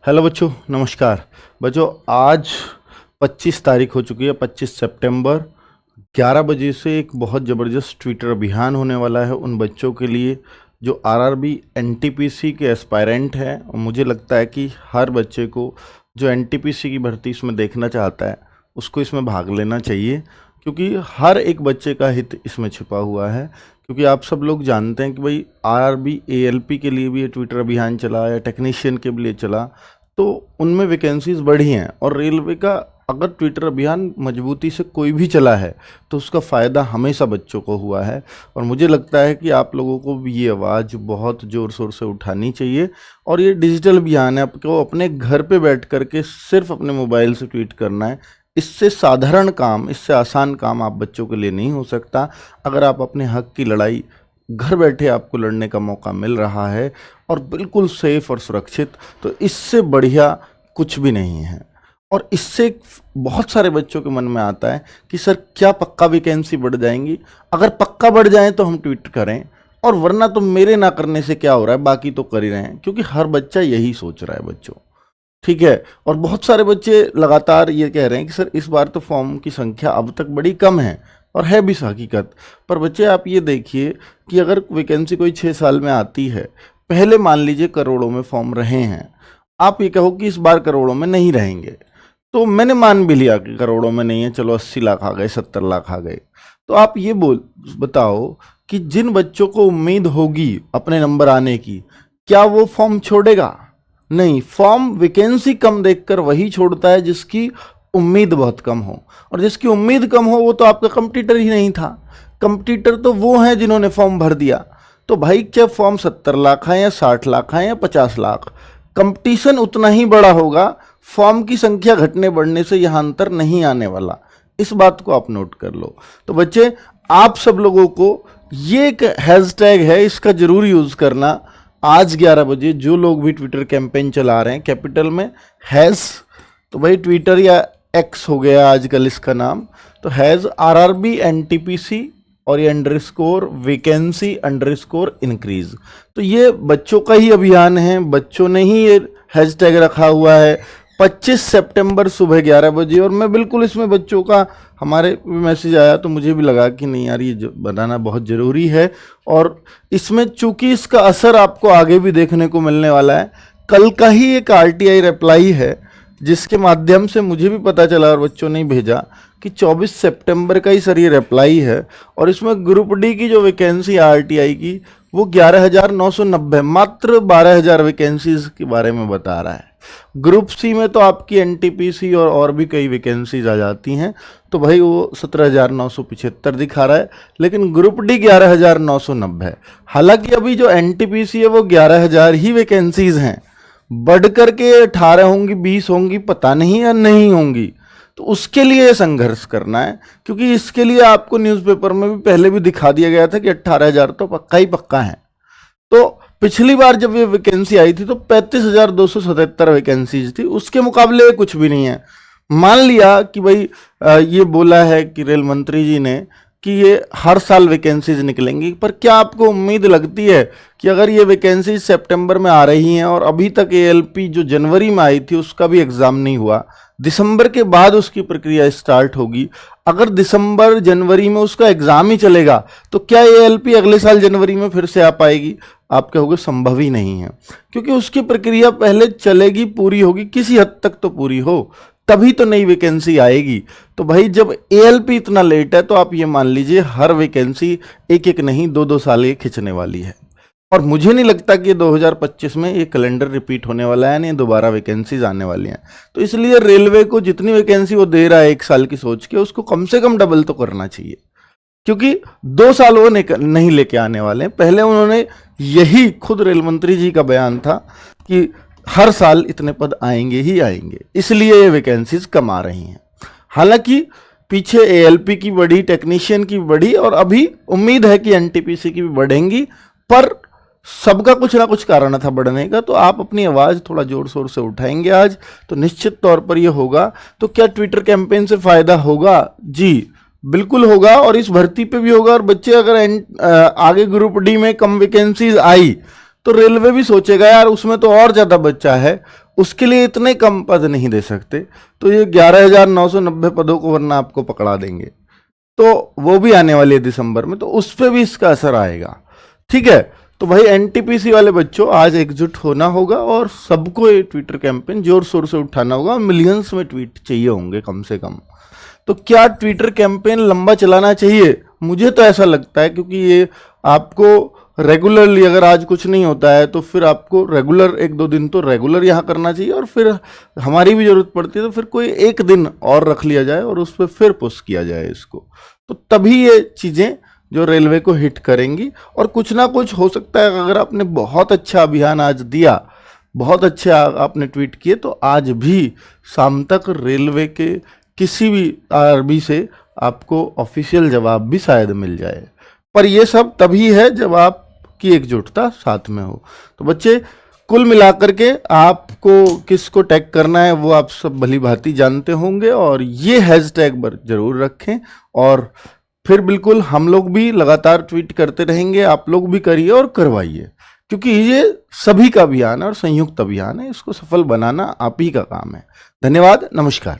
Hello बच्चों, नमस्कार। बच्चों, आज 25 तारीख हो चुकी है, 25 सितंबर। 11 बजे से एक बहुत ज़बरदस्त ट्विटर अभियान होने वाला है उन बच्चों के लिए जो आरआरबी एनटीपीसी के एस्पायरेंट हैं। और मुझे लगता है कि हर बच्चे को जो एनटीपीसी की भर्ती इसमें देखना चाहता है उसको इसमें भाग लेना चाहिए, क्योंकि हर एक बच्चे का हित इसमें छिपा हुआ है। क्योंकि आप सब लोग जानते हैं कि भाई आरआरबी एएलपी के लिए भी ये ट्विटर अभियान चला या टेक्नीशियन के लिए चला, तो उनमें वैकेंसीज बढ़ी हैं। और रेलवे का अगर ट्विटर अभियान मजबूती से कोई भी चला है तो उसका फ़ायदा हमेशा बच्चों को हुआ है। और मुझे लगता है कि आप लोगों को भी ये आवाज़ बहुत ज़ोर शोर से उठानी चाहिए। और ये डिजिटल अभियान है, आपको अपने घर पे बैठ कर के सिर्फ अपने मोबाइल से ट्वीट करना है। इससे साधारण काम, इससे आसान काम आप बच्चों के लिए नहीं हो सकता। अगर आप अपने हक की लड़ाई घर बैठे आपको लड़ने का मौका मिल रहा है और बिल्कुल सेफ और सुरक्षित, तो इससे बढ़िया कुछ भी नहीं है। और इससे बहुत सारे बच्चों के मन में आता है कि सर क्या पक्का वैकेंसी बढ़ जाएंगी? अगर पक्का बढ़ जाए तो हम ट्वीट करें, और वरना तो मेरे ना करने से क्या हो रहा है, बाकी तो कर ही रहे हैं। क्योंकि हर बच्चा यही सोच रहा है बच्चों, ठीक है। और बहुत सारे बच्चे लगातार ये कह रहे हैं कि सर इस बार तो फॉर्म की संख्या अब तक बड़ी कम है, और है भी हकीकत। पर बच्चे आप ये देखिए कि अगर वैकेंसी कोई 6 साल में आती है, पहले मान लीजिए करोड़ों में फॉर्म रहे हैं, आप ये कहो कि इस बार करोड़ों में नहीं रहेंगे, तो मैंने मान भी लिया कि करोड़ों में नहीं है, चलो 80 लाख आ गए, 70 लाख आ गए। तो आप ये बताओ कि जिन बच्चों को उम्मीद होगी अपने नंबर आने की, क्या वो फॉर्म छोड़ेगा? नहीं, फॉर्म वैकेंसी कम देखकर वही छोड़ता है जिसकी उम्मीद बहुत कम हो। और जिसकी उम्मीद कम हो वो तो आपका कंपटीटर ही नहीं था। कंपटीटर तो वो हैं जिन्होंने फॉर्म भर दिया। तो भाई, क्या फॉर्म 70 लाख है या 60 लाख है या 50 लाख, कंपटीशन उतना ही बड़ा होगा। फॉर्म की संख्या घटने बढ़ने से यहाँ अंतर नहीं आने वाला। इस बात को आप नोट कर लो। तो बच्चे, आप सब लोगों को ये एक हैशटैग है, इसका जरूर यूज़ करना। आज 11 बजे जो लोग भी ट्विटर कैंपेन चला रहे हैं कैपिटल में हैज़, तो भाई ट्विटर या एक्स हो गया आजकल इसका नाम, तो हैज़ आरआरबी एनटीपीसी और ये अंडरस्कोर वैकेंसी अंडरस्कोर इंक्रीज। तो ये बच्चों का ही अभियान है, बच्चों ने ही ये हैशटैग रखा हुआ है। 25 सितंबर सुबह 11 बजे। और मैं बिल्कुल इसमें बच्चों का, हमारे मैसेज आया तो मुझे भी लगा कि नहीं यार, ये बनाना बहुत ज़रूरी है। और इसमें चूंकि इसका असर आपको आगे भी देखने को मिलने वाला है। कल का ही एक आरटीआई रिप्लाई है जिसके माध्यम से मुझे भी पता चला और बच्चों ने भेजा कि 24 सितंबर का ही सर ये रिप्लाई है। और इसमें ग्रुप डी की जो वैकेंसी आरटीआई की वो 11,990, मात्र 12,000 वैकेंसीज के बारे में बता रहा है। ग्रुप सी में तो आपकी एनटीपीसी और भी कई वैकेंसीज आ जाती हैं, तो भाई वो 17,975 दिखा रहा है, लेकिन ग्रुप डी 11,990 है। हालांकि अभी जो एनटीपीसी है वो 11,000 ही वैकेंसीज हैं, बढ़ करके 18 होंगी, 20 होंगी, पता नहीं या नहीं होंगी। तो उसके लिए संघर्ष करना है, क्योंकि इसके लिए आपको न्यूज़पेपर में भी पहले भी दिखा दिया गया था कि 18,000 तो पक्का ही पक्का है। तो पिछली बार जब ये वैकेंसी आई थी तो 35,277 वैकेंसीज थी, उसके मुकाबले कुछ भी नहीं है। मान लिया कि भाई ये बोला है कि रेल मंत्री जी ने कि ये हर साल वैकेंसीज निकलेंगी, पर क्या आपको उम्मीद लगती है कि अगर ये वैकेंसीज सितंबर में आ रही हैं और अभी तक एएलपी जो जनवरी में आई थी उसका भी एग्ज़ाम नहीं हुआ, दिसंबर के बाद उसकी प्रक्रिया स्टार्ट होगी, अगर दिसंबर जनवरी में उसका एग्ज़ाम ही चलेगा तो क्या एएलपी अगले साल जनवरी में फिर से आ पाएगी? आप कहोगे संभव ही नहीं है, क्योंकि उसकी प्रक्रिया पहले चलेगी, पूरी होगी, किसी हद तक तो पूरी हो, तभी तो नई वैकेंसी आएगी। तो भाई जब एएलपी इतना लेट है तो आप ये मान लीजिए हर वैकेंसी एक एक नहीं 2-2 साल ये खिंचने वाली है। और मुझे नहीं लगता कि 2025 में ये कैलेंडर रिपीट होने वाला है, नहीं दोबारा वैकेंसीज आने वाली हैं। तो इसलिए रेलवे को जितनी वैकेंसी वो दे रहा है एक साल की सोच के, उसको कम से कम डबल तो करना चाहिए, क्योंकि 2 साल वो नहीं लेके आने वाले हैं। पहले उन्होंने यही खुद रेल मंत्री जी का बयान था कि हर साल इतने पद आएंगे ही आएंगे, इसलिए ये वैकेंसीज कम आ रही हैं। हालांकि पीछे एएलपी की बढ़ी, टेक्नीशियन की बढ़ी, और अभी उम्मीद है कि एनटीपीसी की भी बढ़ेंगी, पर सबका कुछ ना कुछ कारण था बढ़ने का। तो आप अपनी आवाज़ थोड़ा जोर शोर से उठाएंगे आज, तो निश्चित तौर पर ये होगा। तो क्या ट्विटर कैंपेन से फ़ायदा होगा? जी बिल्कुल होगा, और इस भर्ती पे भी होगा। और बच्चे अगर आगे ग्रुप डी में कम वैकेंसीज आई तो रेलवे भी सोचेगा यार उसमें तो और ज़्यादा बच्चा है, उसके लिए इतने कम पद नहीं दे सकते, तो ये 11,990 पदों को वरना आपको पकड़ा देंगे। तो वो भी आने वाली है दिसंबर में, तो उस पर भी इसका असर आएगा। ठीक है, तो भाई एनटीपीसी वाले बच्चों आज एकजुट होना होगा और सबको ये ट्विटर कैंपेन जोर शोर से उठाना होगा। मिलियंस में ट्वीट चाहिए होंगे कम से कम। तो क्या ट्विटर कैंपेन लंबा चलाना चाहिए? मुझे तो ऐसा लगता है, क्योंकि ये आपको रेगुलरली, अगर आज कुछ नहीं होता है तो फिर आपको रेगुलर 1-2 दिन तो रेगुलर यहाँ करना चाहिए, और फिर हमारी भी जरूरत पड़ती है तो फिर कोई एक दिन और रख लिया जाए और उस पर फिर पुश किया जाए इसको। तो तभी ये चीज़ें जो रेलवे को हिट करेंगी। और कुछ ना कुछ हो सकता है, अगर आपने बहुत अच्छा अभियान आज दिया, बहुत अच्छे आपने ट्वीट किए, तो आज भी शाम तक रेलवे के किसी भी आरबी से आपको ऑफिशियल जवाब भी शायद मिल जाए। पर ये सब तभी है जब आपकी एकजुटता साथ में हो। तो बच्चे, कुल मिलाकर के आपको किसको टैग करना है वो आप सब भली भांति जानते होंगे, और ये हैशटैग जरूर रखें। और फिर बिल्कुल हम लोग भी लगातार ट्वीट करते रहेंगे, आप लोग भी करिए और करवाइए, क्योंकि ये सभी का अभियान है और संयुक्त अभियान है। इसको सफल बनाना आप ही का काम है। धन्यवाद, नमस्कार।